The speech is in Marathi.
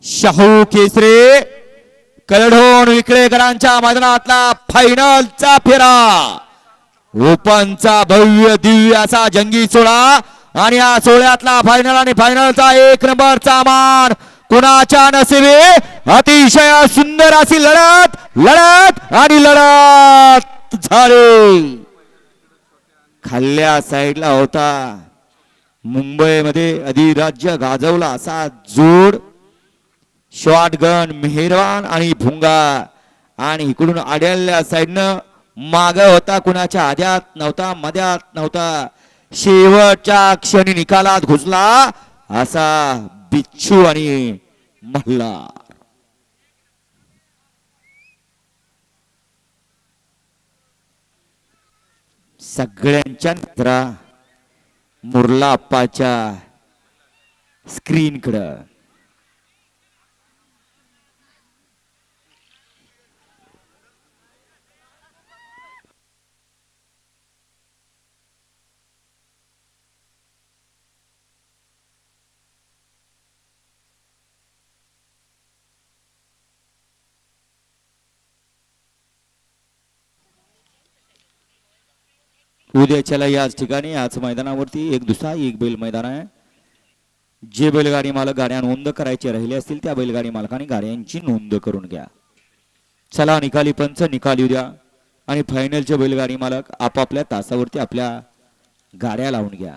शाहू केसरी कलढोण विक्रेकरांच्या मैदानातला फायनलचा फेरा ओपनचा भव्य दिव्य असा जंगी सोहळा आणि या सोहळ्यातला फायनल आणि फायनलचा एक नंबरचा मान कुणाच्या नशिबी अतिशय सुंदर अशी लढत लढत आणि लढत झाली। खाल्ल्या साईडला होता मुंबईमध्ये अधिराज्य गाजवला असा जोड शॉटगन मेहरवान आणि भुंगा आणि इकडून आड्याल्या साईडनं माग होता कुणाच्या आद्यात नव्हता मध्यात नव्हता शेवटच्या क्षणी निकालात घुसला असा बिच्छू आणि मल्हार। सगळ्यांच्या नजरा मुरला अप्पाच्या स्क्रीनकडे। उद्याच्याला याच ठिकाणी याच मैदानावरती एक दुसरा एक बैल मैदान आहे। जे बैलगाडी मालक गाड्या नोंद करायचे राहिले असतील त्या बैलगाडी मालकांनी गाड्यांची नोंद करून घ्या। चला निकाली पंच निकाल येऊ द्या आणि फायनलचे बैलगाडी मालक आपापल्या तासावरती आपल्या गाड्या लावून घ्या।